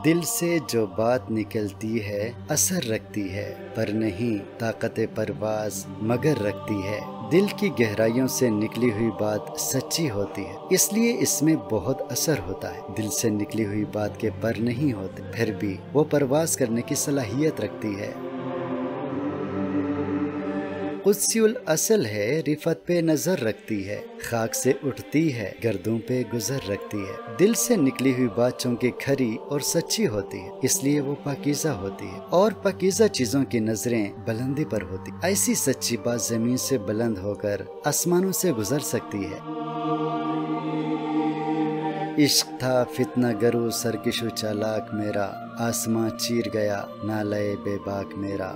دل سے جو بات نکلتی ہے اثر رکھتی ہے، پر نہیں طاقت پرواز مگر رکھتی ہے۔ دل کی گہرائیوں سے نکلی ہوئی بات سچی ہوتی ہے، اس لیے اس میں بہت اثر ہوتا ہے۔ دل سے نکلی ہوئی بات کے پر نہیں ہوتے، پھر بھی وہ پرواز کرنے کی صلاحیت رکھتی ہے۔ قدسی الاصل ہے، رفت پہ نظر رکھتی ہے، خاک سے اٹھتی ہے، گردوں پہ گزر رکھتی ہے۔ دل سے نکلی ہوئی بات چونکہ کھری اور سچی ہوتی ہے، اس لیے وہ پاکیزہ ہوتی ہے، اور پاکیزہ چیزوں کی نظریں بلندی پر ہوتی۔ ایسی سچی بات زمین سے بلند ہو کر آسمانوں سے گزر سکتی ہے۔ عشق تھا فتنہ گرو سرکش و چالاک میرا، آسماں چیر گیا نالے بے باک میرا۔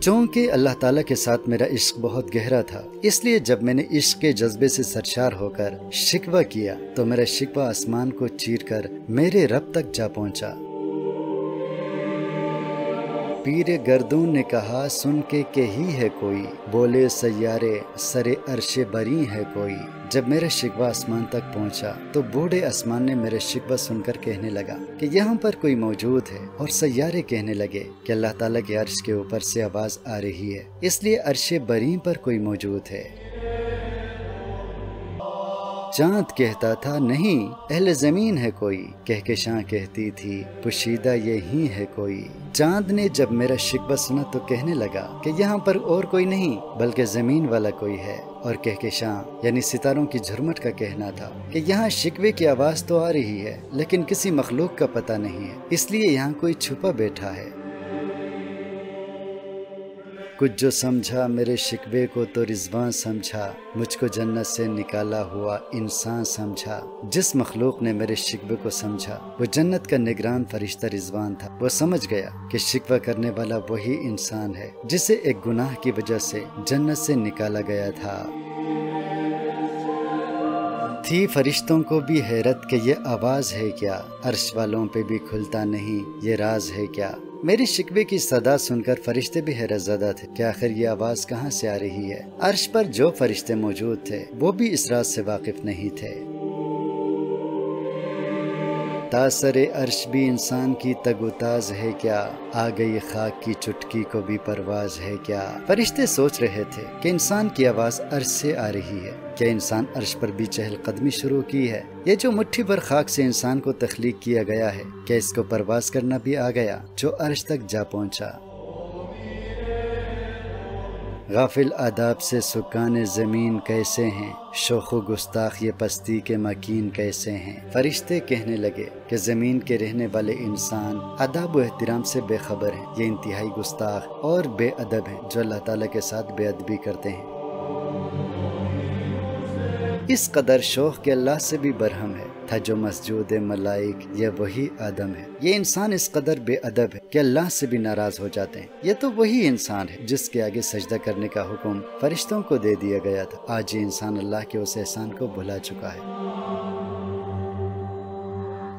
چونکہ اللہ تعالیٰ کے ساتھ میرا عشق بہت گہرا تھا، اس لیے جب میں نے عشق کے جذبے سے سرشار ہو کر شکوہ کیا تو میرا شکوہ آسمان کو چیر کر میرے رب تک جا پہنچا۔ پیر گردون نے کہا سن کے کہی ہے کوئی، بولے سیارے سرے عرش بری ہے کوئی۔ جب میرا شکوہ آسمان تک پہنچا تو بوڑھے آسمان نے میرے شکوہ سن کر کہنے لگا کہ یہاں پر کوئی موجود ہے، اور سیارے کہنے لگے کہ اللہ تعالیٰ کے عرش کے اوپر سے آواز آ رہی ہے، اس لیے عرش بری پر کوئی موجود ہے۔ چاند کہتا تھا نہیں اہل زمین ہے کوئی، کہکشاں کہتی تھی پوشیدہ یہی ہے کوئی۔ چاند نے جب میرا شکوہ سنا تو کہنے لگا کہ یہاں پر اور کوئی نہیں بلکہ زمین والا کوئی ہے، اور کہکشاں یعنی ستاروں کی جھرمٹ کا کہنا تھا کہ یہاں شکوے کی آواز تو آ رہی ہے لیکن کسی مخلوق کا پتہ نہیں ہے، اس لیے یہاں کوئی چھپا بیٹھا ہے۔ کچھ جو سمجھا میرے شکوے کو تو رضوان سمجھا، مجھ کو جنت سے نکالا ہوا انسان سمجھا۔ جس مخلوق نے میرے شکوے کو سمجھا وہ جنت کا نگران فرشتہ رضوان تھا۔ وہ سمجھ گیا کہ شکوہ کرنے والا وہی انسان ہے جسے ایک گناہ کی وجہ سے جنت سے نکالا گیا تھا۔ تھی فرشتوں کو بھی حیرت کہ یہ آواز ہے کیا، عرش والوں پہ بھی کھلتا نہیں یہ راز ہے کیا۔ میری شکوے کی صدا سن کر فرشتے بھی حیرت زدہ تھے کہ آخر یہ آواز کہاں سے آ رہی ہے۔ عرش پر جو فرشتے موجود تھے وہ بھی اس راز سے واقف نہیں تھے۔ تاثر عرش بھی انسان کی تگ و تاز ہے کیا، آ گئی خاک کی چٹکی کو بھی پرواز ہے کیا۔ فرشتے سوچ رہے تھے کہ انسان کی آواز عرش سے آ رہی ہے، کیا انسان عرش پر بھی چہل قدمی شروع کی ہے؟ یہ جو مٹھی بھر خاک سے انسان کو تخلیق کیا گیا ہے، کیا اس کو پرواز کرنا بھی آ گیا جو عرش تک جا پہنچا؟ غافل آداب سے سکان زمین کیسے ہیں، شوخ و گستاخ یہ پستی کے مکین کیسے ہیں۔ فرشتے کہنے لگے کہ زمین کے رہنے والے انسان آداب و احترام سے بے خبر ہیں، یہ انتہائی گستاخ اور بے ادب ہیں جو اللہ تعالیٰ کے ساتھ بے ادبی کرتے ہیں۔ اس قدر شوخ کہ اللہ سے بھی برہم ہے، تھا جو مسجود ملائک یہ وہی آدم ہے۔ یہ انسان اس قدر بے ادب ہے کہ اللہ سے بھی ناراض ہو جاتے ہیں۔ یہ تو وہی انسان ہے جس کے آگے سجدہ کرنے کا حکم فرشتوں کو دے دیا گیا تھا، آج یہ انسان اللہ کے اس احسان کو بھلا چکا ہے۔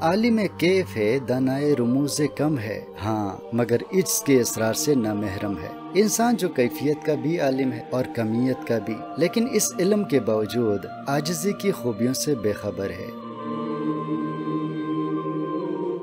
عالم کیف ہے دانائے رموز کم ہے، ہاں مگر عجز کے اسرار سے نامحرم ہے۔ انسان جو کیفیت کا بھی عالم ہے اور کمیت کا بھی، لیکن اس علم کے باوجود عاجزی کی خوبیوں سے بے خبر ہے۔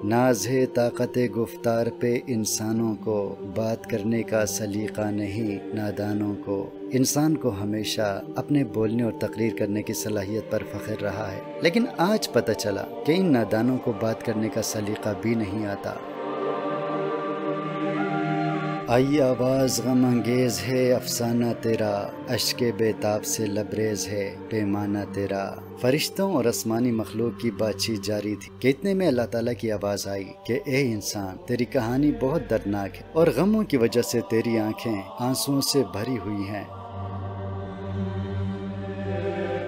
ناز ہے طاقت گفتار پہ انسانوں کو، بات کرنے کا سلیقہ نہیں نادانوں کو۔ انسان کو ہمیشہ اپنے بولنے اور تقریر کرنے کی صلاحیت پر فخر رہا ہے، لیکن آج پتہ چلا کہ ان نادانوں کو بات کرنے کا سلیقہ بھی نہیں آتا۔ آئی آواز غم انگیز ہے افسانہ تیرا، اشک بے تاب سے لبریز ہے پیمانہ تیرا۔ فرشتوں اور آسمانی مخلوق کی بات چیت جاری تھی کہ اتنے میں اللہ تعالیٰ کی آواز آئی کہ اے انسان تیری کہانی بہت دردناک ہے اور غموں کی وجہ سے تیری آنکھیں آنسوؤں سے بھری ہوئی ہیں۔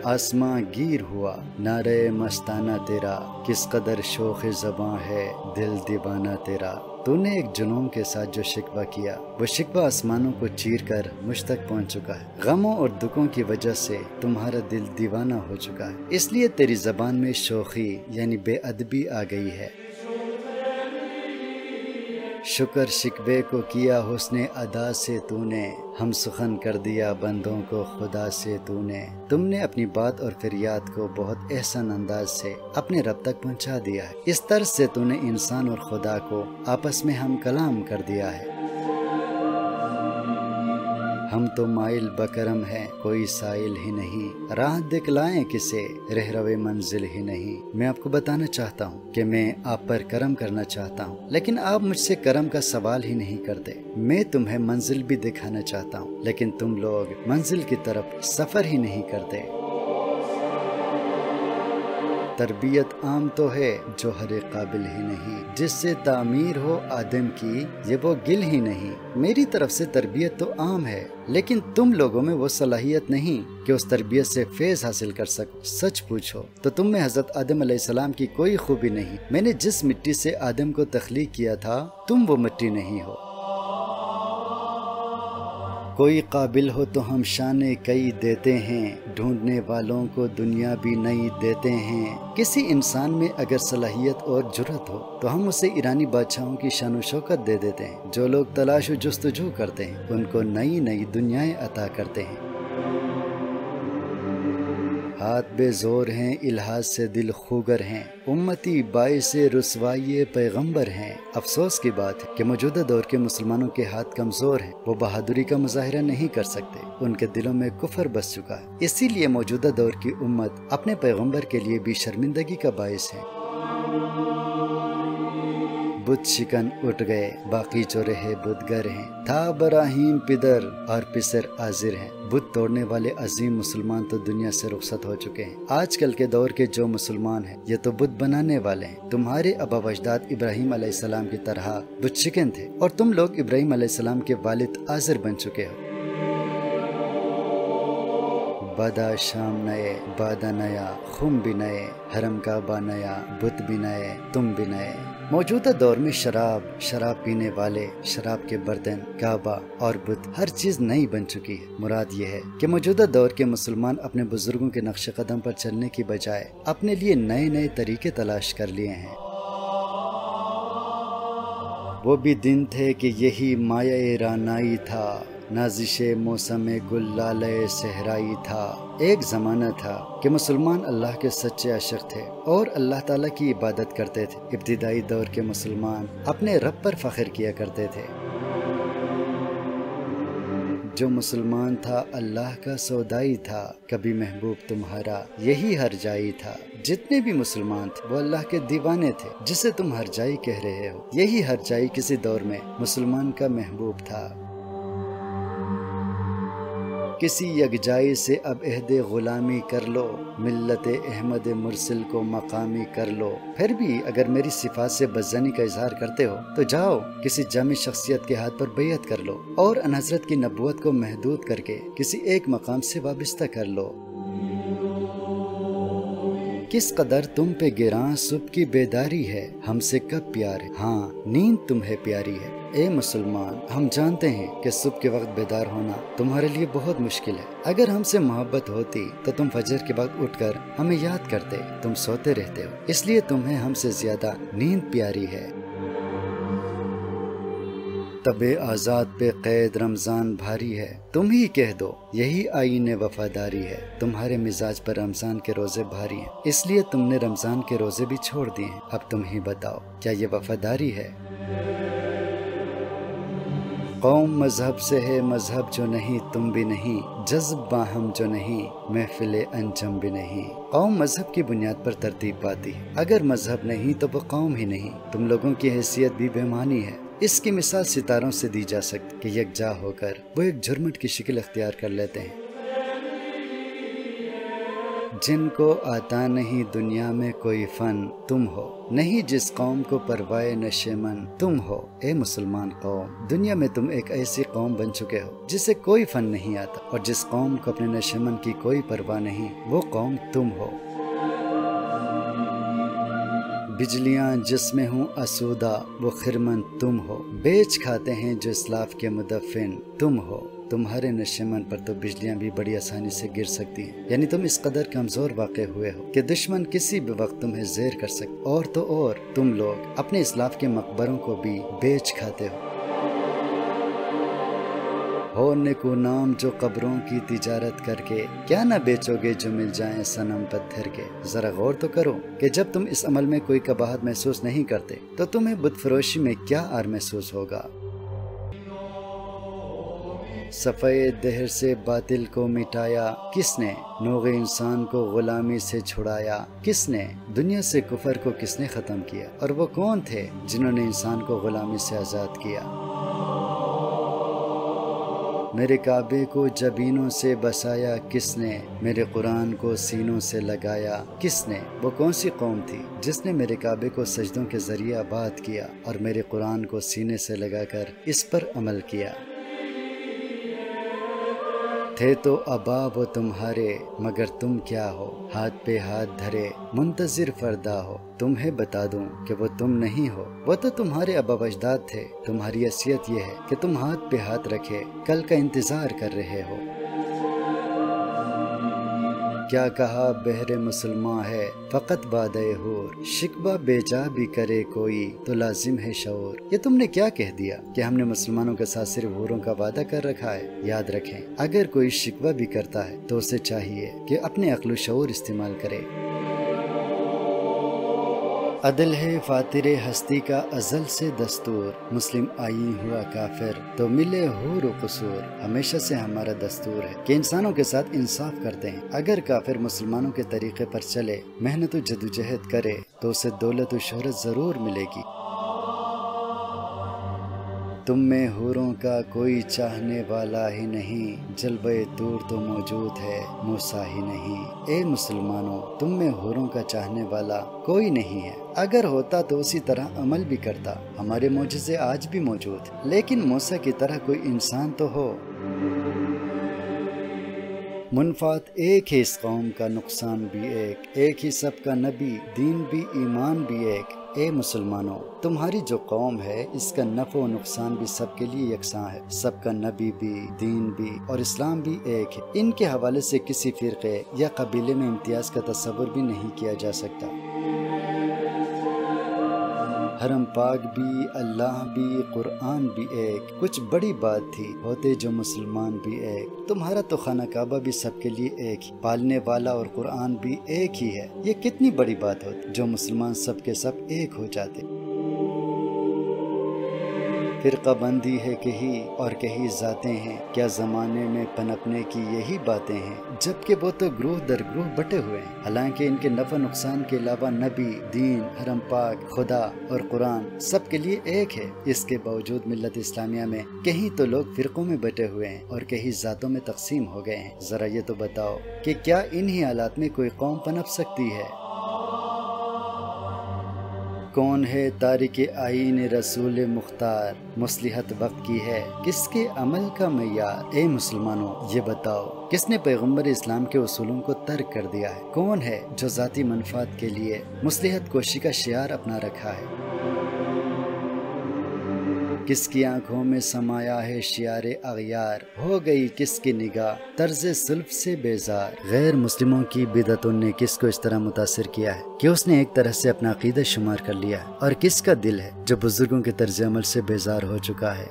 آسماں گیر ہوا نعرہ مستانہ تیرا، کس قدر شوخ زباں ہے دل دیوانہ تیرا۔ تو نے ایک جنون کے ساتھ جو شکوہ کیا وہ شکوہ آسمانوں کو چیر کر مجھ تک پہنچ چکا ہے۔ غموں اور دکھوں کی وجہ سے تمہارا دل دیوانہ ہو چکا ہے، اس لیے تیری زبان میں شوخی یعنی بے ادبی آ گئی ہے۔ شکر شکوے کو کیا حسن ادا سے تو نے، ہم سخن کر دیا بندوں کو خدا سے تو نے۔ تم نے اپنی بات اور فریاد کو بہت احسن انداز سے اپنے رب تک پہنچا دیا ہے۔ اس طرز سے تو نے انسان اور خدا کو آپس میں ہم کلام کر دیا ہے۔ ہم تو مائل بکرم ہیں کوئی سائل ہی نہیں، راہ دکھلائیں کسے رہرو منزل ہی نہیں۔ میں آپ کو بتانا چاہتا ہوں کہ میں آپ پر کرم کرنا چاہتا ہوں، لیکن آپ مجھ سے کرم کا سوال ہی نہیں کرتے۔ میں تمہیں منزل بھی دکھانا چاہتا ہوں، لیکن تم لوگ منزل کی طرف سفر ہی نہیں کرتے۔ تربیت عام تو ہے جو ہر قابل ہی نہیں، جس سے تعمیر ہو آدم کی یہ وہ گل ہی نہیں۔ میری طرف سے تربیت تو عام ہے، لیکن تم لوگوں میں وہ صلاحیت نہیں کہ اس تربیت سے فیض حاصل کر سکو۔ سچ پوچھو تو تم میں حضرت آدم علیہ السلام کی کوئی خوبی نہیں۔ میں نے جس مٹی سے آدم کو تخلیق کیا تھا تم وہ مٹی نہیں ہو۔ کوئی قابل ہو تو ہم شانے کئی دیتے ہیں، ڈھونڈنے والوں کو دنیا بھی نئی دیتے ہیں۔ کسی انسان میں اگر صلاحیت اور جرت ہو تو ہم اسے ایرانی بادشاہوں کی شان و شوکت دے دیتے ہیں۔ جو لوگ تلاش و جستجو کرتے ہیں ان کو نئی نئی دنیایں عطا کرتے ہیں۔ ہاتھ بے زور ہیں الحاظ سے دل خوگر ہیں، امتی باعث رسوائی پیغمبر ہیں۔ افسوس کی بات ہے کہ موجودہ دور کے مسلمانوں کے ہاتھ کمزور ہیں، وہ بہادری کا مظاہرہ نہیں کر سکتے، ان کے دلوں میں کفر بس چکا ہے۔ اسی لیے موجودہ دور کی امت اپنے پیغمبر کے لیے بھی شرمندگی کا باعث ہے۔ بت شکن اٹھ گئے باقی جو رہے بتگر ہیں، تھا ابراہیم پدر اور پسر آذر ہیں۔ بت توڑنے والے عظیم مسلمان تو دنیا سے رخصت ہو چکے ہیں۔ آج کل کے دور کے جو مسلمان ہیں یہ تو بت بنانے والے ہیں۔ تمہارے آبا و اجداد ابراہیم علیہ السلام کی طرح بت شکن تھے، اور تم لوگ ابراہیم علیہ السلام کے والد آذر بن چکے ہو۔ بادا شام نئے بادا نیا، خم بھی نئے، حرم کعبہ نیا، بت بھی نئے، تم بھی نئے۔ موجودہ دور میں شراب پینے والے، شراب کے برتن، کعبہ اور بت، ہر چیز نئی بن چکی ہے۔ مراد یہ ہے کہ موجودہ دور کے مسلمان اپنے بزرگوں کے نقش قدم پر چلنے کی بجائے اپنے لیے نئے نئے طریقے تلاش کر لیے ہیں۔ وہ بھی دن تھے کہ یہی مایہ رانائی تھا، نازش موسم گل لالے صحرائی تھا۔ ایک زمانہ تھا کہ مسلمان اللہ کے سچے عاشق تھے اور اللہ تعالیٰ کی عبادت کرتے تھے۔ ابتدائی دور کے مسلمان اپنے رب پر فخر کیا کرتے تھے۔ جو مسلمان تھا اللہ کا سودائی تھا، کبھی محبوب تمہارا یہی ہر جائی تھا۔ جتنے بھی مسلمان تھے وہ اللہ کے دیوانے تھے، جسے تم ہر جائی کہہ رہے ہو۔ یہی ہر جائی کسی دور میں مسلمان کا محبوب تھا۔ کسی یکجائی سے اب عہد غلامی کر لو، ملت احمد مرسل کو مقامی کر لو۔ پھر بھی اگر میری صفات سے بدزنی کا اظہار کرتے ہو تو جاؤ کسی جامع شخصیت کے ہاتھ پر بیعت کر لو اور ان حضرت کی نبوت کو محدود کر کے کسی ایک مقام سے وابستہ کر لو۔ کس قدر تم پہ گراں صبح کی بیداری ہے، ہم سے کب پیار ہے، ہاں نیند تمہیں پیاری ہے۔ اے مسلمان، ہم جانتے ہیں کہ صبح کے وقت بیدار ہونا تمہارے لیے بہت مشکل ہے۔ اگر ہم سے محبت ہوتی تو تم فجر کے وقت اٹھ کر ہمیں یاد کرتے، تم سوتے رہتے ہو، اس لیے تمہیں ہم سے زیادہ نیند پیاری ہے۔ تب آزاد پہ قید رمضان بھاری ہے، تم ہی کہہ دو یہی آئین وفاداری ہے۔ تمہارے مزاج پر رمضان کے روزے بھاری ہیں، اس لیے تم نے رمضان کے روزے بھی چھوڑ دیے ہیں۔ اب تم ہی بتاؤ کیا یہ وفاداری ہے؟ قوم مذہب سے ہے مذہب جو نہیں تم بھی نہیں، جذب باہم جو نہیں محفل انجم بھی نہیں۔ قوم مذہب کی بنیاد پر ترتیب پاتی ہے، اگر مذہب نہیں تو وہ قوم ہی نہیں۔ تم لوگوں کی حیثیت بھی بے معنی ہے۔ اس کی مثال ستاروں سے دی جا سکتی کہ یکجا ہو کر وہ ایک جھرمٹ کی شکل اختیار کر لیتے ہیں۔ جن کو آتا نہیں دنیا میں کوئی فن تم ہو، نہیں جس قوم کو پروائے نشیمن تم ہو۔ اے مسلمان قوم، دنیا میں تم ایک ایسی قوم بن چکے ہو جسے کوئی فن نہیں آتا، اور جس قوم کو اپنے نشیمن کی کوئی پرواہ نہیں، وہ قوم تم ہو۔ بجلیاں جس میں ہوں آسودہ وہ خرمن تم ہو، بیچ کھاتے ہیں جو اسلاف کے مدفن تم ہو۔ تمہارے نشیمن پر تو بجلیاں بھی بڑی آسانی سے گر سکتی ہیں، یعنی تم اس قدر کمزور واقع ہوئے ہو کہ دشمن کسی بھی وقت تمہیں زیر کر سکتے، اور تو اور تم لوگ اپنے اسلاف کے مقبروں کو بھی بیچ کھاتے ہو نیکو نام جو قبروں کی تجارت کر کے، کیا نہ بیچو گے جو مل جائیں صنم پتھر کے۔ ذرا غور تو کرو کہ جب تم اس عمل میں کوئی قباحت محسوس نہیں کرتے تو تمہیں بت فروشی میں کیا عار محسوس ہوگا۔ صفحۂ دہر سے باطل کو مٹایا کس نے، نوغ انسان کو غلامی سے چھڑایا کس نے، دنیا سے کفر کو کس نے ختم کیا، اور وہ کون تھے جنہوں نے انسان کو غلامی سے آزاد کیا۔ میرے کعبے کو جبینوں سے بسایا کس نے، میرے قرآن کو سینوں سے لگایا کس نے، وہ کون سی قوم تھی جس نے میرے کعبے کو سجدوں کے ذریعے آباد کیا اور میرے قرآن کو سینے سے لگا کر اس پر عمل کیا۔ تھے تو ابا وہ تمہارے مگر تم کیا ہو، ہاتھ پہ ہاتھ دھرے منتظر فردا ہو، تمہیں بتا دوں کہ وہ تم نہیں ہو، وہ تو تمہارے ابا و اجداد تھے۔ تمہاری حیثیت یہ ہے کہ تم ہاتھ پہ ہاتھ رکھے کل کا انتظار کر رہے ہو۔ کیا کہا بہر مسلماں ہے فقط وعدہ حور، شکوہ بے جا بھی کرے کوئی تو لازم ہے شعور۔ یہ تم نے کیا کہہ دیا کہ ہم نے مسلمانوں کے ساتھ صرف حوروں کا وعدہ کر رکھا ہے؟ یاد رکھیں، اگر کوئی شکوہ بھی کرتا ہے تو اسے چاہیے کہ اپنے عقل و شعور استعمال کرے۔ عدل ہے فاتر ہستی کا ازل سے دستور، مسلم آئی ہوا کافر تو ملے حور و قصور۔ ہمیشہ سے ہمارا دستور ہے کہ انسانوں کے ساتھ انصاف کرتے ہیں۔ اگر کافر مسلمانوں کے طریقے پر چلے، محنت و جدوجہد کرے تو اسے دولت و شہرت ضرور ملے گی۔ تم میں حوروں کا کوئی چاہنے والا ہی نہیں، جلوہ طور تو موجود ہے موسیٰ ہی نہیں۔ اے مسلمانوں، تم میں حوروں کا چاہنے والا کوئی نہیں ہے، اگر ہوتا تو اسی طرح عمل بھی کرتا۔ ہمارے معجزے آج بھی موجود ہیں، لیکن موسیٰ کی طرح کوئی انسان تو ہو۔ منفعت ایک ہے اس قوم کا، نقصان بھی ایک ہی سب کا نبی، دین بھی ایمان بھی ایک۔ اے مسلمانوں، تمہاری جو قوم ہے اس کا نفع و نقصان بھی سب کے لیے یکساں ہے، سب کا نبی بھی، دین بھی اور اسلام بھی ایک ہے۔ ان کے حوالے سے کسی فرقے یا قبیلے میں امتیاز کا تصور بھی نہیں کیا جا سکتا۔ حرم پاک بھی، اللہ بھی، قرآن بھی ایک، کچھ بڑی بات تھی ہوتے جو مسلمان بھی ایک۔ تمہارا تو خانہ کعبہ بھی سب کے لیے ایک ہی، پالنے والا اور قرآن بھی ایک ہی ہے۔ یہ کتنی بڑی بات ہوتی جو مسلمان سب کے سب ایک ہو جاتے۔ فرقہ بندی ہے کہیں اور کہیں ذاتیں ہیں، کیا زمانے میں پنپنے کی یہی باتیں ہیں، جبکہ وہ تو گروہ در گروہ بٹے ہوئے ہیں۔ حالانکہ ان کے نفع نقصان کے علاوہ نبی، دین، حرم پاک، خدا اور قرآن سب کے لیے ایک ہے۔ اس کے باوجود ملت اسلامیہ میں کہیں تو لوگ فرقوں میں بٹے ہوئے ہیں اور کہیں ذاتوں میں تقسیم ہو گئے ہیں۔ ذرا یہ تو بتاؤ کہ کیا انہی حالات میں کوئی قوم پنپ سکتی ہے؟ کون ہے تارک آئین رسول مختار، مصلحت وقت کی ہے کس کے عمل کا معیار۔ اے مسلمانوں، یہ بتاؤ کس نے پیغمبر اسلام کے اصولوں کو ترک کر دیا ہے؟ کون ہے جو ذاتی منفعت کے لیے مصلحت کوشی کا شعار اپنا رکھا ہے؟ کس کی آنکھوں میں سمایا ہے شعار اغیار، ہو گئی کس کی نگاہ طرز سلف سے بیزار۔ غیر مسلموں کی بدعتوں نے کس کو اس طرح متاثر کیا ہے کہ اس نے ایک طرح سے اپنا عقیدہ شمار کر لیا ہے، اور کس کا دل ہے جو بزرگوں کے طرز عمل سے بیزار ہو چکا ہے۔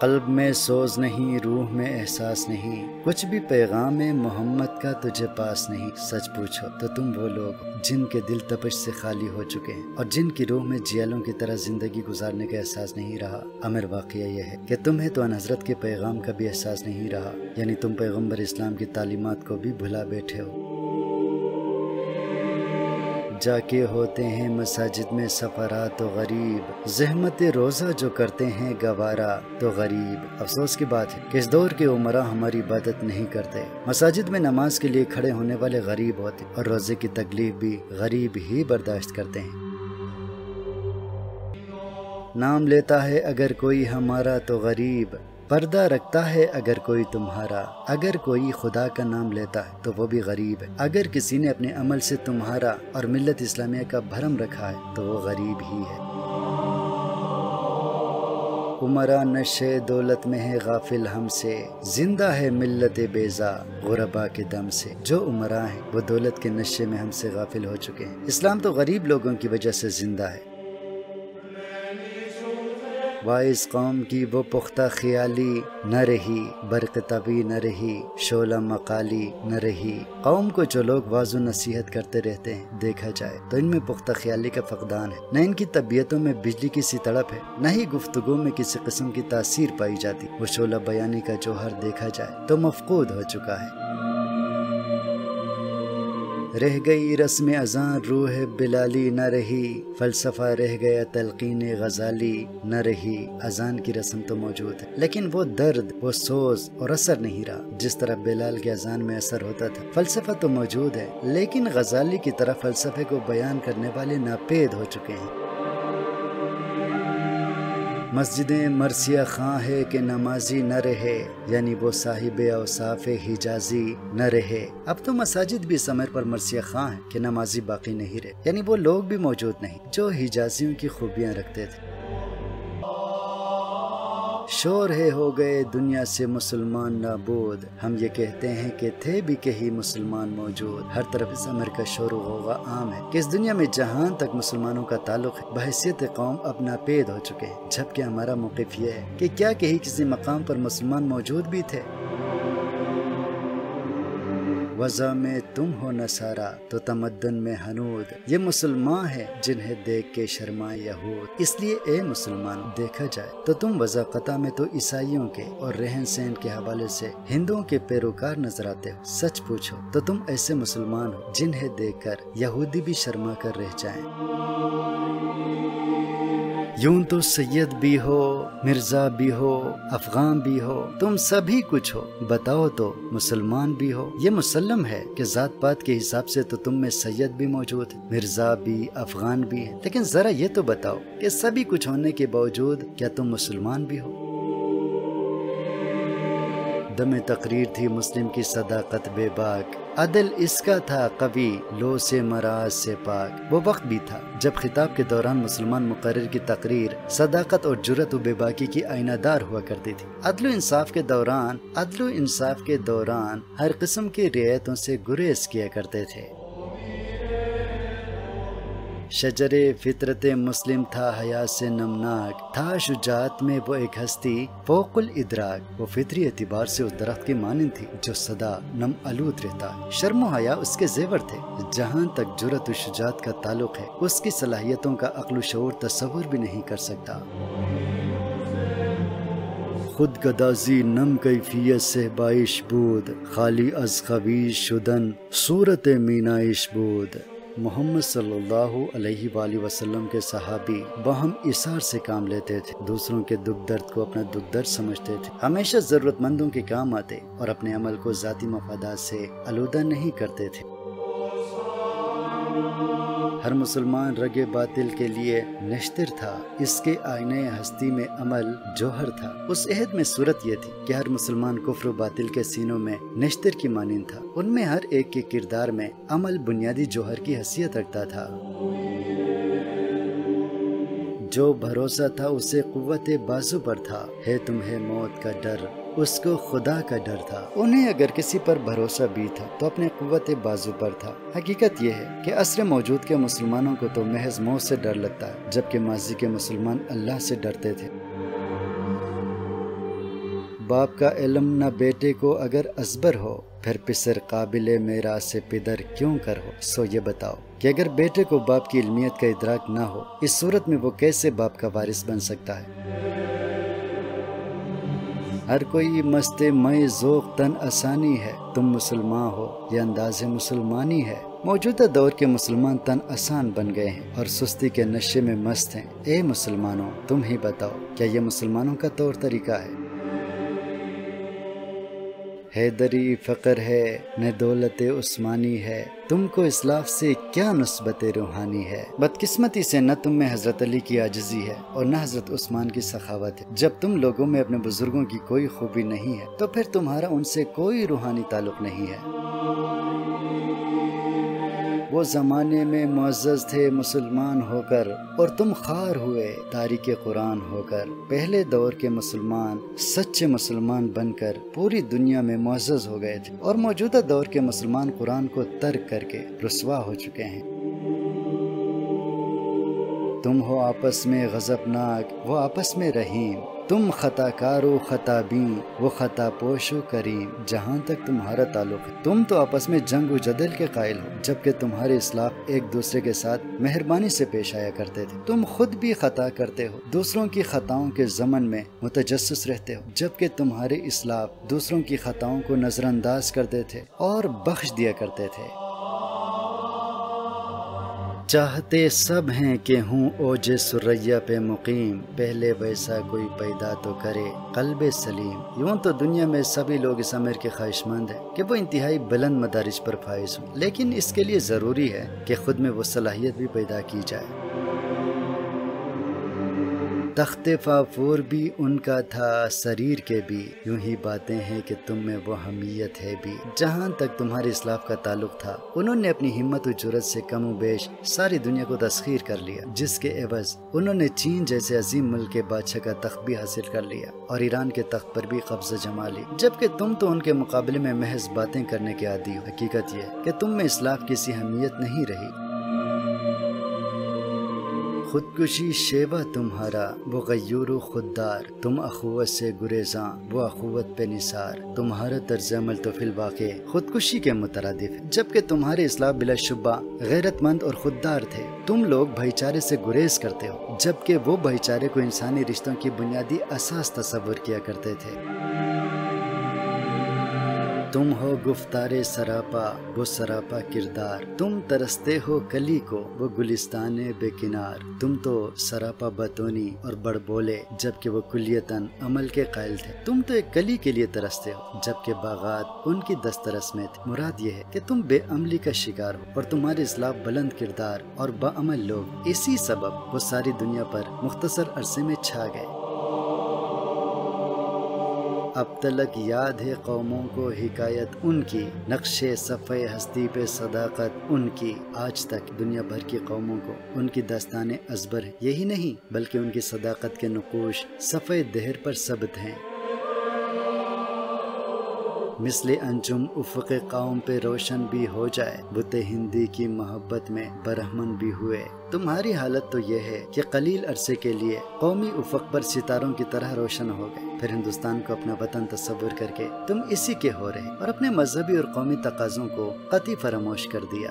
قلب میں سوز نہیں، روح میں احساس نہیں، کچھ بھی پیغام محمد کا تجھے پاس نہیں۔ سچ پوچھو تو تم وہ لوگ جن کے دل تپش سے خالی ہو چکے ہیں اور جن کی روح میں جیلوں کی طرح زندگی گزارنے کا احساس نہیں رہا۔ امر واقعہ یہ ہے کہ تمہیں تو ان حضرت کے پیغام کا بھی احساس نہیں رہا، یعنی تم پیغمبر اسلام کی تعلیمات کو بھی بھلا بیٹھے ہو۔ جا کے ہوتے ہیں مساجد میں سفرا تو غریب، زحمت روزہ جو کرتے ہیں گوارا تو غریب۔ افسوس کی بات ہے کہ اس دور کے عمراء ہماری عبادت نہیں کرتے، مساجد میں نماز کے لیے کھڑے ہونے والے غریب ہوتے اور روزے کی تکلیف بھی غریب ہی برداشت کرتے ہیں۔ نام لیتا ہے اگر کوئی ہمارا تو غریب، پردہ رکھتا ہے اگر کوئی تمہارا۔ اگر کوئی خدا کا نام لیتا ہے تو وہ بھی غریب ہے۔ اگر کسی نے اپنے عمل سے تمہارا اور ملت اسلامیہ کا بھرم رکھا ہے تو وہ غریب ہی ہے۔ عمرہ نشے دولت میں ہے غافل ہم سے، زندہ ہے ملت بیزا غربا کے دم سے۔ جو عمرہ ہیں وہ دولت کے نشے میں ہم سے غافل ہو چکے ہیں۔ اسلام تو غریب لوگوں کی وجہ سے زندہ ہے۔ وائس قوم کی وہ پختہ خیالی نہ رہی، برق طبی نہ رہی، شعلہ مقالی نہ رہی۔ قوم کو جو لوگ واعظ و نصیحت کرتے رہتے ہیں دیکھا جائے تو ان میں پختہ خیالی کا فقدان ہے، نہ ان کی طبیعتوں میں بجلی کی سی تڑپ ہے، نہ ہی گفتگو میں کسی قسم کی تاثیر پائی جاتی۔ وہ شعلہ بیانی کا جوہر دیکھا جائے تو مفقود ہو چکا ہے۔ رہ گئی رسم اذان روح بلالی نہ رہی، فلسفہ رہ گیا تلقین غزالی نہ رہی۔ اذان کی رسم تو موجود ہے لیکن وہ درد، وہ سوز اور اثر نہیں رہا جس طرح بلال کے اذان میں اثر ہوتا تھا۔ فلسفہ تو موجود ہے لیکن غزالی کی طرح فلسفے کو بیان کرنے والے ناپید ہو چکے ہیں۔ مسجدیں مرثیہ خاں ہے کہ نمازی نہ رہے، یعنی وہ صاحب اوصاف حجازی نہ رہے۔ اب تو مساجد بھی ثمر پر مرثیہ خاں ہیں کہ نمازی باقی نہیں رہے، یعنی وہ لوگ بھی موجود نہیں جو حجازیوں کی خوبیاں رکھتے تھے۔ شور ہے ہو گئے دنیا سے مسلمان نابود، ہم یہ کہتے ہیں کہ تھے بھی کہیں مسلمان موجود۔ ہر طرف اس امر کا شور و غوغا عام ہے کہ اس دنیا میں جہاں تک مسلمانوں کا تعلق ہے بحیثیت قوم اب ناپید ہو چکے ہیں، جبکہ ہمارا موقف یہ ہے کہ کیا کہیں کسی مقام پر مسلمان موجود بھی تھے؟ وضع میں تم ہو نصارا تو تمدن میں ہنود، یہ مسلمان ہیں جنہیں دیکھ کے شرمائے یہود۔ اس لیے اے مسلمان دیکھا جائے تو تم وضع قطع میں تو عیسائیوں کے اور رہن سہن کے حوالے سے ہندوؤں کے پیروکار نظر آتے ہو۔ سچ پوچھو تو تم ایسے مسلمان ہو جنہیں دیکھ کر یہودی بھی شرما کر رہ جائیں۔ یوں تو سید بھی ہو، مرزا بھی ہو، افغان بھی ہو، تم سبھی کچھ ہو، بتاؤ تو مسلمان بھی ہو۔ یہ مسلم ہے کہ ذات پات کے حساب سے تو تم میں سید بھی موجود ہے، مرزا بھی، افغان بھی ہے، لیکن ذرا یہ تو بتاؤ کہ سبھی کچھ ہونے کے باوجود کیا تم مسلمان بھی ہو؟ دم تقریر تھی مسلم کی صداقت بے باک، عدل اس کا تھا قوی لو سے مراز سے پاک۔ وہ وقت بھی تھا جب خطاب کے دوران مسلمان مقرر کی تقریر صداقت اور جرأت و بے باکی کی آئینہ دار ہوا کرتی تھی۔ عدل و انصاف کے دوران ہر قسم کی رعایتوں سے گریز کیا کرتے تھے۔ شجر فطرت مسلم تھا حیا سے نمناک، تھا شجاعت میں وہ ایک ہستی فوق الادراک۔ وہ فطری اعتبار سے اس درخت کی مانند تھی جو سدا نم آلود رہتا ہے۔ شرم و حیا اس کے زیور تھے۔ جہاں تک جرأت و شجاعت کا تعلق ہے اس کی صلاحیتوں کا عقل و شعور تصور بھی نہیں کر سکتا۔ خود گدازی نم کیفیت سے بائش بود، خالی از خویش شدن صورت مینائش بود۔ محمد صلی اللہ علیہ وآلہ وسلم کے صحابی باہم ایثار سے کام لیتے تھے، دوسروں کے دکھ درد کو اپنا دکھ درد سمجھتے تھے، ہمیشہ ضرورت مندوں کے کام آتے اور اپنے عمل کو ذاتی مفادات سے آلودہ نہیں کرتے تھے۔ ہر مسلمان رگ باطل کے لیے نشتر تھا، اس کے آئینے ہستی میں عمل جوہر تھا۔ اس عہد میں صورت یہ تھی کہ ہر مسلمان کفر و باطل کے سینوں میں نشتر کی مانند تھا، ان میں ہر ایک کے کردار میں عمل بنیادی جوہر کی حیثیت رکھتا تھا۔ جو بھروسہ تھا اسے قوت بازو پر تھا، ہے تمہیں موت کا ڈر اس کو خدا کا ڈر تھا۔ انہیں اگر کسی پر بھروسہ بھی تھا تو اپنے قوت بازو پر تھا۔ حقیقت یہ ہے کہ عصر موجود کے مسلمانوں کو تو محض موت سے ڈر لگتا ہے، جبکہ ماضی کے مسلمان اللہ سے ڈرتے تھے۔ باپ کا علم نہ بیٹے کو اگر ازبر ہو، پھر پسر قابل میراث سے پدر کیوں کر ہو۔ سو یہ بتاؤ کہ اگر بیٹے کو باپ کی علمیت کا ادراک نہ ہو، اس صورت میں وہ کیسے باپ کا وارث بن سکتا ہے؟ ہر کوئی مست مئے ذوق تن آسانی ہے، تم مسلمان ہو یہ انداز مسلمانی ہے۔ موجودہ دور کے مسلمان تن آسان بن گئے ہیں اور سستی کے نشے میں مست ہیں۔ اے مسلمانوں تم ہی بتاؤ کیا یہ مسلمانوں کا طور طریقہ ہے؟ حیدری فقر ہے نہ دولت عثمانی ہے، تم کو اسلاف سے کیا نسبت روحانی ہے۔ بدقسمتی سے نہ تم میں حضرت علی کی عاجزی ہے اور نہ حضرت عثمان کی سخاوت ہے۔ جب تم لوگوں میں اپنے بزرگوں کی کوئی خوبی نہیں ہے تو پھر تمہارا ان سے کوئی روحانی تعلق نہیں ہے۔ وہ زمانے میں معزز تھے مسلمان ہو کر اور تم خوار ہوئے تاریک قرآن ہو کر۔ پہلے دور کے مسلمان سچے مسلمان بن کر پوری دنیا میں معزز ہو گئے تھے، اور موجودہ دور کے مسلمان قرآن کو ترک کر کے رسوا ہو چکے ہیں۔ تم ہو آپس میں غضبناک، وہ آپس میں رحیم، تم خطا کار و خطا بین، وہ خطا پوش و کریم۔ جہاں تک تمہارا تعلق ہے تم تو آپس میں جنگ و جدل کے قائل ہو، جبکہ تمہارے اسلاف ایک دوسرے کے ساتھ مہربانی سے پیش آیا کرتے تھے۔ تم خود بھی خطا کرتے ہو، دوسروں کی خطاؤں کے ضمن میں متجسس رہتے ہو، جبکہ تمہارے اسلاف دوسروں کی خطاؤں کو نظر انداز کرتے تھے اور بخش دیا کرتے تھے۔ چاہتے سب ہیں کہ ہوں اوج سریا پہ مقیم، پہلے ویسا کوئی پیدا تو کرے قلب سلیم۔ یوں تو دنیا میں سبھی لوگ اس امر کے خواہش مند ہیں کہ وہ انتہائی بلند مدارج پر فائز ہوں، لیکن اس کے لیے ضروری ہے کہ خود میں وہ صلاحیت بھی پیدا کی جائے۔ تخت فافور بھی ان کا تھا، سریر کے بھی، یوں ہی باتیں ہیں کہ تم میں وہ حمیت ہے بھی۔ جہاں تک تمہارے اسلاف کا تعلق تھا انہوں نے اپنی ہمت و جرت سے کم و بیش ساری دنیا کو تسخیر کر لیا، جس کے عوض انہوں نے چین جیسے عظیم ملک کے بادشاہ کا تخت بھی حاصل کر لیا اور ایران کے تخت پر بھی قبضہ جما لی، جبکہ تم تو ان کے مقابلے میں محض باتیں کرنے کے عادی ہو۔ حقیقت یہ کہ تم میں اسلاف کی سی اہمیت نہیں رہی۔ خودکشی شیوا تمہارا، وہ غیور و خوددار، تم اخوت سے گریزاں، وہ اخوت پہ نثار۔ تمہارا طرز عمل تو فی الواقع خودکشی کے مترادف ہے، جبکہ تمہارے اسلاف بلا شبہ غیرت مند اور خوددار تھے۔ تم لوگ بھائی چارے سے گریز کرتے ہو، جبکہ وہ بھائی چارے کو انسانی رشتوں کی بنیادی اساس تصور کیا کرتے تھے۔ تم ہو گفتار سراپا، وہ سراپا کردار، تم ترستے ہو کلی کو، وہ گلستان بے کنار۔ تم تو سراپا بتونی اور بڑ بولے، جبکہ وہ کلیتاً عمل کے قائل تھے۔ تم تو ایک کلی کے لیے ترستے ہو، جبکہ باغات ان کی دسترس میں تھے۔ مراد یہ ہے کہ تم بے عملی کا شکار ہو، اور تمہارے اسلاف بلند کردار اور باعمل لوگ، اسی سبب وہ ساری دنیا پر مختصر عرصے میں چھا گئے۔ اب تلک یاد ہے قوموں کو حکایت ان کی، نقش صفحہ ہستی پہ صداقت ان کی۔ آج تک دنیا بھر کی قوموں کو ان کی داستانیں ازبر ہیں، یہی نہیں بلکہ ان کی صداقت کے نقوش صفحہ دہر پر ثبت ہیں۔ مثل انجم افق قوم پہ روشن بھی ہو جائے، بت ہندی کی محبت میں برہمن بھی ہوئے۔ تمہاری حالت تو یہ ہے کہ قلیل عرصے کے لیے قومی افق پر ستاروں کی طرح روشن ہو گئے، پھر ہندوستان کو اپنا وطن تصور کر کے تم اسی کے ہو رہے اور اپنے مذہبی اور قومی تقاضوں کو قطعی فراموش کر دیا۔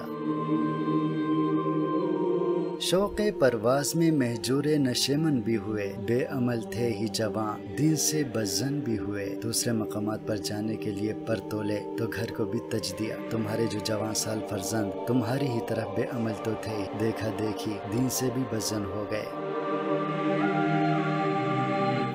شوق پرواز میں مہجور نشیمن بھی ہوئے، بے عمل تھے ہی جواں، دین سے بزن بھی ہوئے۔ دوسرے مقامات پر جانے کے لیے پر تولے تو گھر کو بھی تج دیا۔ تمہارے جو جوان سال فرزند تمہاری ہی طرح بے عمل تو تھے، دیکھا دیکھی دین سے بھی بزن ہو گئے۔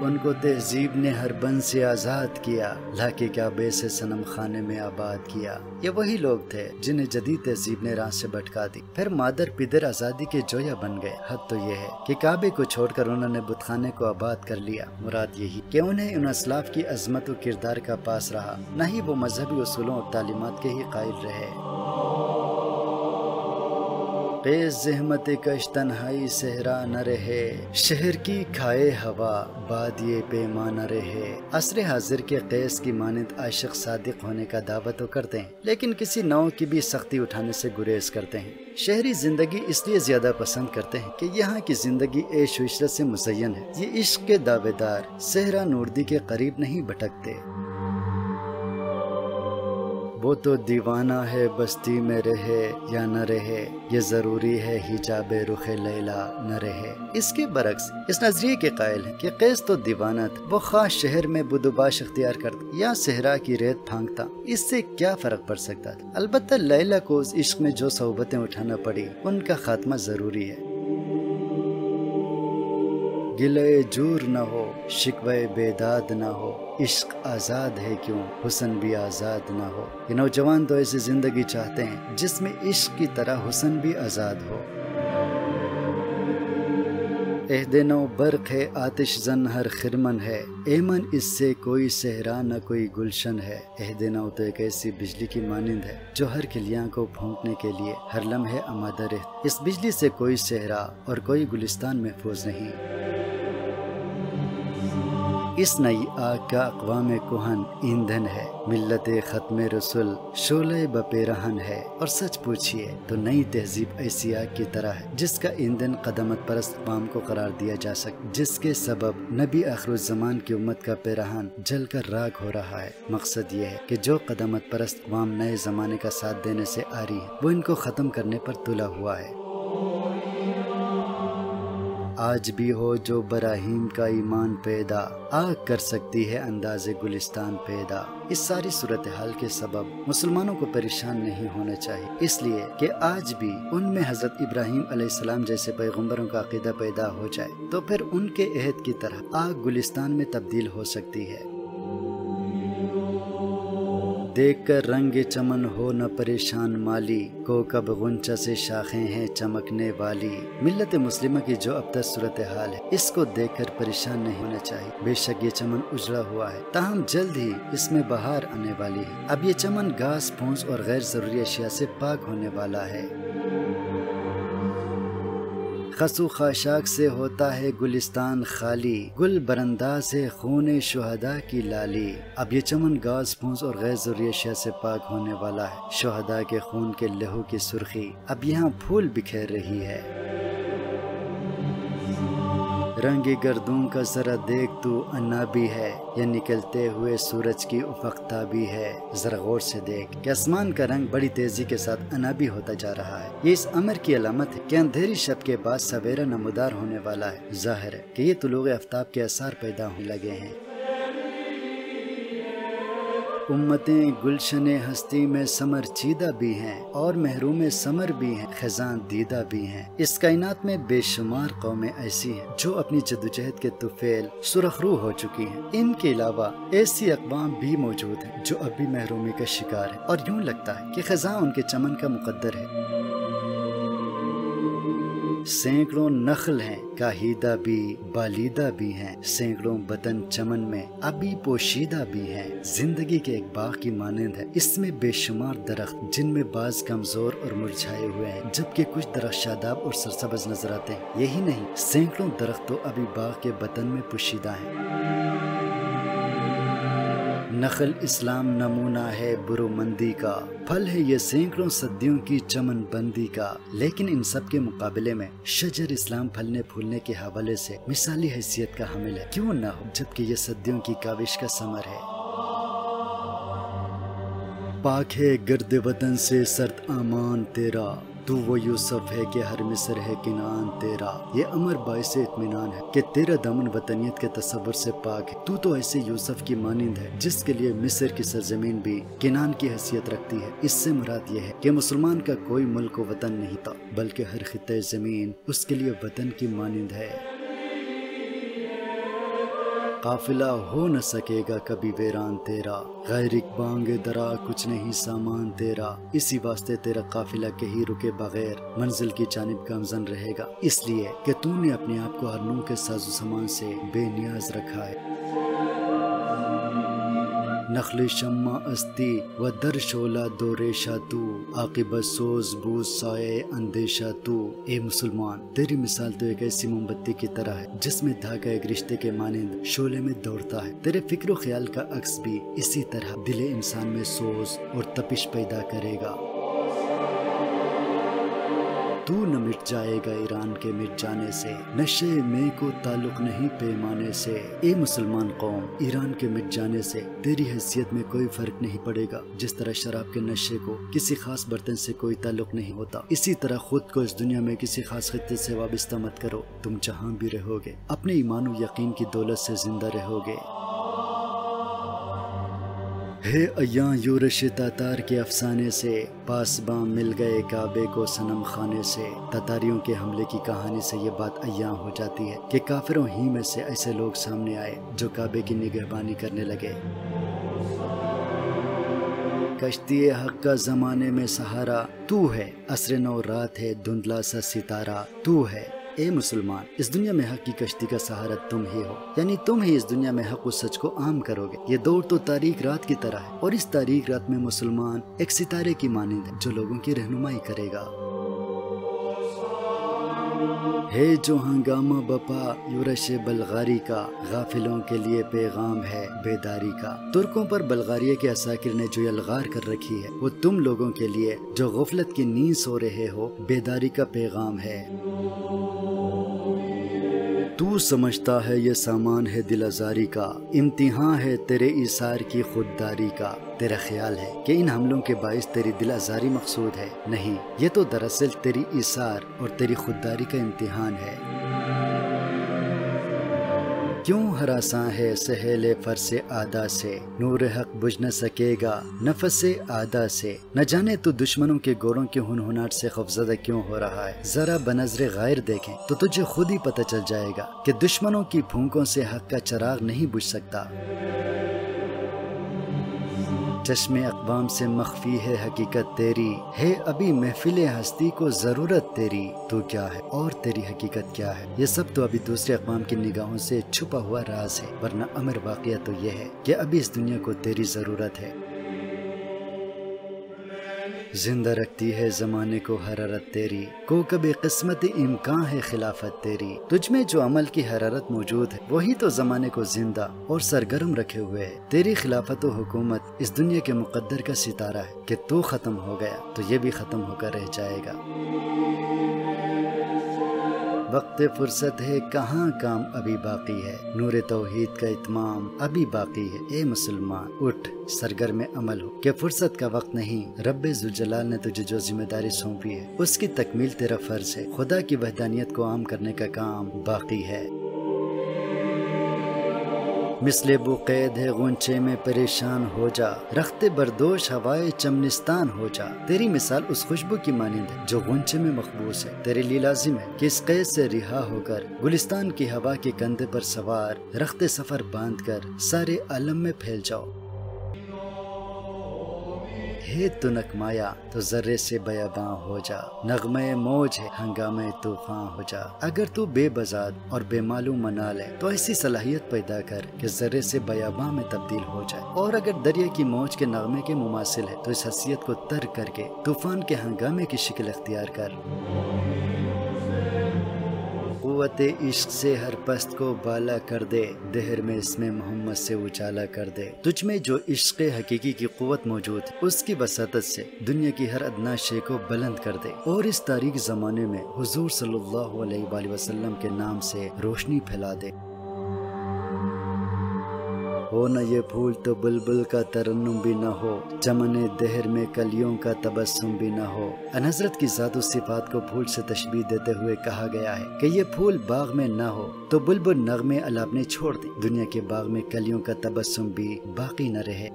ان کو تہذیب نے ہر بند سے آزاد کیا، لاکے کعبے سے صنم خانے میں آباد کیا۔ یہ وہی لوگ تھے جنہیں جدید تہذیب نے راہ سے بھٹکا دی، پھر مادر پدر آزادی کے جویا بن گئے۔ حد تو یہ ہے کہ کعبے کو چھوڑ کر انہوں نے بت خانے کو آباد کر لیا۔ مراد یہی کہ انہیں ان اسلاف کی عظمت و کردار کا پاس رہا، نہ ہی وہ مذہبی اصولوں اور تعلیمات کے ہی قائل رہے۔ خیز زحمت کش تنہائی صحرا نہ رہے، شہر کی کھائے ہوا بعد یہ پیما نہ رہے۔ عصر حاضر کے قیس کی مانند عاشق صادق ہونے کا دعویٰ تو کرتے ہیں، لیکن کسی نوع کی بھی سختی اٹھانے سے گریز کرتے ہیں۔ شہری زندگی اس لیے زیادہ پسند کرتے ہیں کہ یہاں کی زندگی عیش و عشرت سے مزین ہے۔ یہ عشق کے دعوے دار صحرا نوردی کے قریب نہیں بھٹکتے۔ وہ تو دیوانہ ہے بستی میں رہے یا نہ رہے، یہ ضروری ہے حجاب رخ لیلا نہ رہے۔ اس کے برعکس اس نظریے کے قائل ہیں کہ قیس تو دیوانہ تھا، وہ خاص شہر میں بدو باش اختیار کرتا یا صحرا کی ریت پھانکتا، اس سے کیا فرق پڑ سکتا تھا؟ البتہ لیلا کو اس عشق میں جو صعوبتیں اٹھانا پڑی ان کا خاتمہ ضروری ہے۔ گلے جور نہ ہو، شکوے بیداد نہ ہو، عشق آزاد ہے کیوں حسن بھی آزاد نہ ہو۔ یہ نوجوان تو ایسی زندگی چاہتے ہیں جس میں عشق کی طرح حسن بھی آزاد ہو۔ عہد نو برق ہے آتش زن ہر خرمن ہے، ایمن اس سے کوئی صحرا نہ کوئی گلشن ہے۔ عہد نو تو ایک ایسی بجلی کی مانند ہے جو ہر کلیاں کو پھونکنے کے لیے ہر لمحے آمادہ رہتی۔ اس بجلی سے کوئی صحرا اور کوئی گلستان محفوظ نہیں۔ اس نئی آگ کا اقوام کہن ایندھن ہے، ملت ختم رسول شعلہ بپیرہن ہے۔ اور سچ پوچھئے تو نئی تہذیب ایسی آگ کی طرح ہے جس کا ایندھن قدامت پرست اقوام کو قرار دیا جا سکے، جس کے سبب نبی آخر الزمان کی امت کا پیراہن جل کر راکھ ہو رہا ہے۔ مقصد یہ ہے کہ جو قدامت پرست اقوام نئے زمانے کا ساتھ دینے سے آ رہی ہیں، وہ ان کو ختم کرنے پر تلا ہوا ہے۔ آج بھی ہو جو براہیم کا ایمان پیدا، آگ کر سکتی ہے انداز گلستان پیدا۔ اس ساری صورتحال کے سبب مسلمانوں کو پریشان نہیں ہونا چاہیے، اس لیے کہ آج بھی ان میں حضرت ابراہیم علیہ السلام جیسے پیغمبروں کا عقیدہ پیدا ہو جائے تو پھر ان کے عہد کی طرح آگ گلستان میں تبدیل ہو سکتی ہے۔ دیکھ کر رنگ چمن ہو نہ پریشان مالی، کوکب غنچہ سے شاخیں ہیں چمکنے والی۔ ملت مسلمہ کی جو اب تک صورتحال ہے، اس کو دیکھ کر پریشان نہیں ہونا چاہیے۔ بے شک یہ چمن اجڑا ہوا ہے، تاہم جلد ہی اس میں بہار آنے والی ہے۔ اب یہ چمن گھاس پھوس اور غیر ضروری اشیاء سے پاک ہونے والا ہے۔ خسو خاشاک سے ہوتا ہے گلستان خالی، گل برانداز ہے خون شہداء کی لالی۔ اب یہ چمن گھاس پھوس اور غیر ضروری اشیاء سے پاک ہونے والا ہے۔ شہداء کے خون کے لہو کی سرخی اب یہاں پھول بکھیر رہی ہے۔ رنگ گردوں کا ذرا دیکھ تو عنابی ہے، یہ نکلتے ہوئے سورج کی افق تابی ہے۔ ذرا غور سے دیکھ کہ آسمان کا رنگ بڑی تیزی کے ساتھ عنابی ہوتا جا رہا ہے۔ یہ اس امر کی علامت ہے کہ اندھیری شب کے بعد سویرا نمودار ہونے والا ہے۔ ظاہر ہے کہ یہ طلوع آفتاب کے آثار پیدا ہونے لگے ہیں۔ امتیں گلشن ہستی میں سمر چیدہ بھی ہیں اور محروم سمر بھی ہیں، خزاں دیدہ بھی ہیں۔ اس کائنات میں بے شمار قومیں ایسی ہیں جو اپنی جدوجہد کے طفیل سرخ رو ہو چکی ہیں۔ ان کے علاوہ ایسی اقوام بھی موجود ہیں جو اب بھی محرومی کا شکار ہیں، اور یوں لگتا ہے کہ خزاں ان کے چمن کا مقدر ہے۔ سینکڑوں نخل ہیں کاہیدہ بھی بالیدہ بھی ہیں، سینکڑوں بدن چمن میں ابھی پوشیدہ بھی ہیں۔ زندگی کے ایک باغ کی مانند ہے، اس میں بے شمار درخت جن میں بعض کمزور اور مرجھائے ہوئے ہیں، جبکہ کچھ درخت شاداب اور سرسبز نظر آتے ہیں۔ یہی نہیں، سینکڑوں درخت تو ابھی باغ کے بدن میں پوشیدہ ہیں۔ نخل اسلام نمونہ ہے برومندی کا، پھل ہے یہ سینکڑوں صدیوں کی چمن بندی کا۔ لیکن ان سب کے مقابلے میں شجر اسلام پھلنے پھولنے کے حوالے سے مثالی حیثیت کا حامل ہے، کیوں نہ ہو، جبکہ یہ صدیوں کی کاوش کا ثمر ہے۔ پاک ہے گرد وطن سے سرد امان تیرا، تو وہ یوسف ہے کہ ہر مصر ہے کنعان تیرا۔ یہ امر باعث اطمینان ہے کہ تیرا دامن وطنیت کے تصور سے پاک ہے۔ تو ایسے یوسف کی مانند ہے جس کے لیے مصر کی سرزمین بھی کنعان کی حیثیت رکھتی ہے۔ اس سے مراد یہ ہے کہ مسلمان کا کوئی ملک و وطن نہیں تھا، بلکہ ہر خطہ زمین اس کے لیے وطن کی مانند ہے۔ قافلہ ہو نہ سکے گا کبھی ویران تیرا، غیر ایک بانگ درا کچھ نہیں سامان تیرا۔ اسی واسطے تیرا قافلہ کہیں رکے بغیر منزل کی جانب گامزن رہے گا، اس لیے کہ تو نے اپنے آپ کو ہر نوع کے ساز و سامان سے بے نیاز رکھا ہے۔ نخل شمع استی و در شعلہ دو ریشہ تو، عاقبت سوز بوز سائے اندیشہ تو۔ اے مسلمان، تیری مثال تو ایک ایسی موم بتی کی طرح ہے جس میں دھاگا ایک رشتے کے مانند شعلے میں دوڑتا ہے۔ تیرے فکر و خیال کا عکس بھی اسی طرح دل انسان میں سوز اور تپش پیدا کرے گا۔ تو نہ مٹ جائے گا ایران کے مٹ جانے سے، نشے میں کو تعلق نہیں پیمانے سے۔ اے مسلمان قوم، ایران کے مٹ جانے سے تیری حیثیت میں کوئی فرق نہیں پڑے گا۔ جس طرح شراب کے نشے کو کسی خاص برتن سے کوئی تعلق نہیں ہوتا، اسی طرح خود کو اس دنیا میں کسی خاص خطے سے وابستہ مت کرو۔ تم جہاں بھی رہو گے اپنے ایمان و یقین کی دولت سے زندہ رہو گے۔ ہے ایاں یورش تاتار کے افسانے سے، پاسباں مل گئے کعبے کو صنم خانے سے۔ تاتاریوں کے حملے کی کہانی سے یہ بات ایاں ہو جاتی ہے کہ کافروں ہی میں سے ایسے لوگ سامنے آئے جو کعبے کی نگہبانی کرنے لگے۔ کشتی حق کا زمانے میں سہارا تو ہے، عصر نو رات ہے دھندلا سا ستارہ تو ہے۔ اے مسلمان، اس دنیا میں حق کی کشتی کا سہارا تم ہی ہو، یعنی تم ہی اس دنیا میں حق و سچ کو عام کرو گے۔ یہ دور تو تاریک رات کی طرح ہے، اور اس تاریک رات میں مسلمان ایک ستارے کی مانند ہے جو لوگوں کی رہنمائی کرے گا۔ ہے جو ہنگامہ بپا یورش بلغاری کا، غافلوں کے لیے پیغام ہے بیداری کا۔ ترکوں پر بلغاریہ کے عساکر نے جو یلغار کر رکھی ہے، وہ تم لوگوں کے لیے جو غفلت کی نیند سو رہے ہو بیداری کا پیغام ہے۔ تو سمجھتا ہے یہ سامان ہے دل آزاری کا، امتحان ہے تیرے ایثار کی خودداری کا۔ تیرا خیال ہے کہ ان حملوں کے باعث تیری دل آزاری مقصود ہے، نہیں، یہ تو دراصل تیری ایثار اور تیری خودداری کا امتحان ہے۔ کیوں ہراساں ہے سہیل فرس آدا سے، نور حق بجھ نہ سکے گا نفس آدا سے۔ نہ جانے تو دشمنوں کے گوروں کے ہنہناٹ سے خوفزدہ کیوں ہو رہا ہے، ذرا بنظر غائر دیکھیں تو تجھے خود ہی پتہ چل جائے گا کہ دشمنوں کی پھونکوں سے حق کا چراغ نہیں بجھ سکتا۔ چشم اقوام سے مخفی ہے حقیقت تیری، ہے ابھی محفل ہستی کو ضرورت تیری۔ تو کیا ہے اور تیری حقیقت کیا ہے، یہ سب تو ابھی دوسرے اقوام کی نگاہوں سے چھپا ہوا راز ہے، ورنہ امر واقعہ تو یہ ہے کہ ابھی اس دنیا کو تیری ضرورت ہے۔ زندہ رکھتی ہے زمانے کو حرارت تیری، کوکب قسمت امکان ہے خلافت تیری۔ تجھ میں جو عمل کی حرارت موجود ہے، وہی تو زمانے کو زندہ اور سرگرم رکھے ہوئے ہے۔ تیری خلافت و حکومت اس دنیا کے مقدر کا ستارہ ہے کہ تو ختم ہو گیا تو یہ بھی ختم ہو کر رہ جائے گا۔ وقت فرصت ہے کہاں کام ابھی باقی ہے، نور توحید کا اتمام ابھی باقی ہے۔ اے مسلمان اٹھ، سرگرم عمل ہو کہ فرصت کا وقت نہیں۔ رب ذوالجلال نے تجھے جو ذمہ داری سونپی ہے اس کی تکمیل تیرا فرض ہے۔ خدا کی وحدانیت کو عام کرنے کا کام باقی ہے۔ مثل بو قید ہے غنچے میں پریشان ہو جا، رخت بردوش ہوائے چمنستان ہو جا۔ تیری مثال اس خوشبو کی مانند ہے جو غنچے میں مخبوس ہے۔ تیرے لیے لازم ہے کہ اس قید سے رہا ہو کر گلستان کی ہوا کے کندھے پر سوار رخت سفر باندھ کر سارے عالم میں پھیل جاؤ۔ ہے تنک مایا تو ذرے سے بیاباں ہو جا، نغمے موج ہے ہنگامے طوفان ہو جا۔ اگر تو بے بزاد اور بے معلوم منال ہے تو ایسی صلاحیت پیدا کر کہ ذرے سے بیاباں میں تبدیل ہو جائے، اور اگر دریا کی موج کے نغمے کے مماثل ہے تو اس حیثیت کو ترک کر کے طوفان کے ہنگامے کی شکل اختیار کر۔ قوت عشق سے ہر پست کو بالا کر دے، دہر میں اس میں محمد سے اجالا کر دے۔ تجھ میں جو عشق حقیقی کی قوت موجود ہے اس کی بساطت سے دنیا کی ہر ادنا شے کو بلند کر دے، اور اس تاریک زمانے میں حضور صلی اللہ علیہ وآلہ وسلم کے نام سے روشنی پھیلا دے۔ ہو نہ یہ پھول تو بلبل کا ترنم بھی نہ ہو، چمن دہر میں کلیوں کا تبسم بھی نہ ہو۔ ان حضرت کی ذات و صفات کو پھول سے تشبیہ دیتے ہوئے کہا گیا ہے کہ یہ پھول باغ میں نہ ہو تو بلبل نغمے الاپنے چھوڑ دے، دنیا کے باغ میں کلیوں کا تبسم بھی باقی نہ رہے۔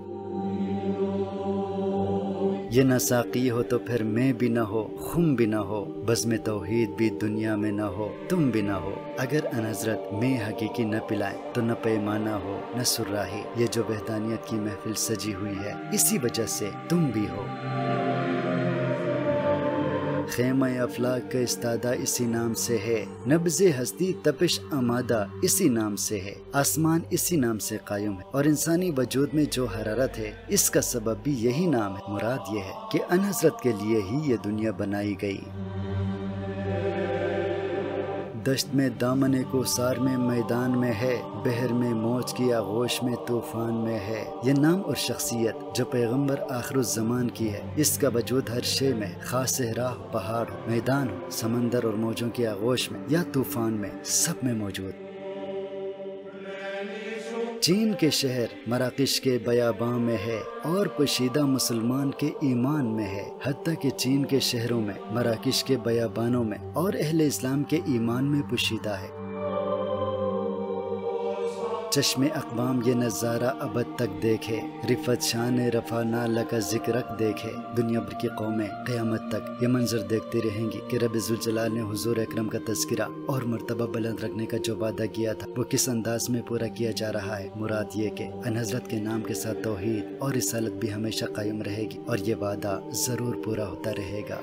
یہ نہ ساقی ہو تو پھر میں بھی نہ ہو، خم بھی نہ ہو، بزم توحید بھی دنیا میں نہ ہو، تم بھی نہ ہو۔ اگر ان حضرت میں حقیقی نہ پلائیں تو نہ پیمانہ ہو نہ سراہی۔ یہ جو وحدانیت کی محفل سجی ہوئی ہے اسی وجہ سے تم بھی ہو۔ خیمہ افلاک کا استادہ اسی نام سے ہے، نبض ہستی تپش آمادہ اسی نام سے ہے۔ آسمان اسی نام سے قائم ہے، اور انسانی وجود میں جو حرارت ہے اس کا سبب بھی یہی نام ہے۔ مراد یہ ہے کہ ان حضرت کے لیے ہی یہ دنیا بنائی گئی۔ دشت میں دامن کوثر میں میدان میں ہے، بحر میں موج کی آغوش میں طوفان میں ہے۔ یہ نام اور شخصیت جو پیغمبر آخر الزمان کی ہے، اس کا وجود ہر شے میں، خاص صحرا ہو، پہاڑ ہو، میدان ہو، سمندر اور موجوں کی آغوش میں یا طوفان میں، سب میں موجود۔ چین کے شہر مراکش کے بیاباں میں ہے، اور پوشیدہ مسلمان کے ایمان میں ہے۔ حتیٰ کہ چین کے شہروں میں، مراکش کے بیابانوں میں اور اہل اسلام کے ایمان میں پوشیدہ ہے۔ چشم اقوام یہ نظارہ ابد تک دیکھے، رفت شان رفع نالہ کا ذکرک دیکھے۔ دنیا بھر کی قومیں قیامت تک یہ منظر دیکھتی رہیں گی کہ رب ذوالجلال نے حضور اکرم کا تذکرہ اور مرتبہ بلند رکھنے کا جو وعدہ کیا تھا وہ کس انداز میں پورا کیا جا رہا ہے۔ مراد یہ کہ ان حضرت کے نام کے ساتھ توحید اور رسالت بھی ہمیشہ قائم رہے گی، اور یہ وعدہ ضرور پورا ہوتا رہے گا۔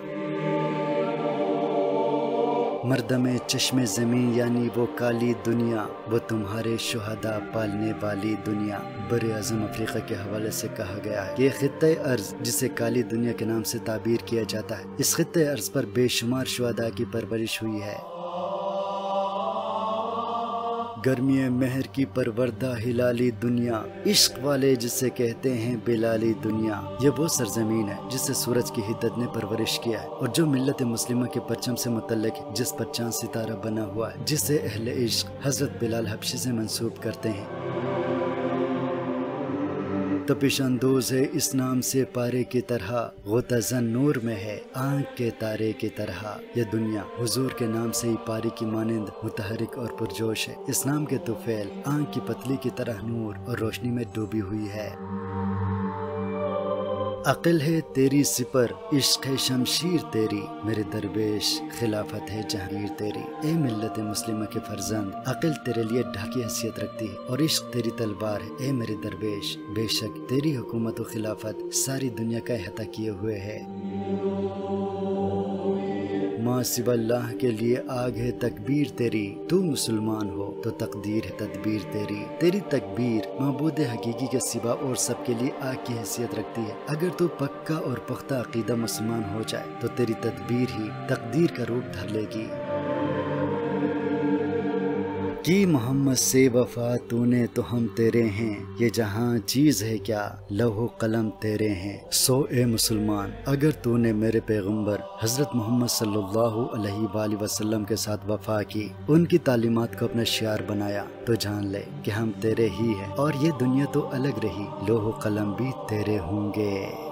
مردم چشم زمین یعنی وہ کالی دنیا، وہ تمہارے شہداء پالنے والی دنیا۔ بر اعظم افریقہ کے حوالے سے کہا گیا ہے کہ یہ خطہ ارض جسے کالی دنیا کے نام سے تعبیر کیا جاتا ہے، اس خطہ ارض پر بے شمار شہداء کی پرورش ہوئی ہے۔ گرمی مہر کی پروردہ ہلالی دنیا، عشق والے جسے کہتے ہیں بلالی دنیا، یہ وہ سرزمین ہے جسے سورج کی حدت نے پرورش کیا ہے، اور جو ملت مسلمہ کے پرچم سے متعلق ہے، جس پر چاند ستارہ بنا ہوا ہے، جسے اہل عشق حضرت بلال حبشی سے منسوب کرتے ہیں۔ تپش اندوز ہے اس نام سے پارے کی طرح، غوطہ زن نور میں ہے آنکھ کے تارے کی طرح۔ یہ دنیا حضور کے نام سے ہی پاری کی مانند متحرک اور پرجوش ہے۔ اس نام کے طفیل آنکھ کی پتلی کی طرح نور اور روشنی میں ڈوبی ہوئی ہے۔ عقل ہے تیری سپر، عشق ہے شمشیر تیری، میرے درویش خلافت ہے جہانگیر تیری۔ اے ملت مسلمہ کے فرزند، عقل تیرے لیے ڈھاکی حیثیت رکھتی ہے اور عشق تیری تلوار ہے۔ اے میرے درویش، بے شک تیری حکومت و خلافت ساری دنیا کا احاطہ کیے ہوئے ہے۔ ماں سوا اللہ کے لیے آگ ہے تکبیر تیری، تو مسلمان ہو تو تقدیر ہے تدبیر تیری۔ تیری تکبیر معبود حقیقی کے سوا اور سب کے لیے آگ کی حیثیت رکھتی ہے۔ اگر تو پکا اور پختہ عقیدہ مسلمان ہو جائے تو تیری تدبیر ہی تقدیر کا روپ دھر لے گی۔ کی محمد سے وفا تو نے تو ہم تیرے ہیں، یہ جہاں چیز ہے کیا لوح و قلم تیرے ہیں۔ سو اے مسلمان، اگر تو نے میرے پیغمبر حضرت محمد صلی اللہ علیہ وآلہ وسلم کے ساتھ وفا کی، ان کی تعلیمات کو اپنا شعار بنایا، تو جان لے کہ ہم تیرے ہی ہیں، اور یہ دنیا تو الگ رہی، لوح و قلم بھی تیرے ہوں گے۔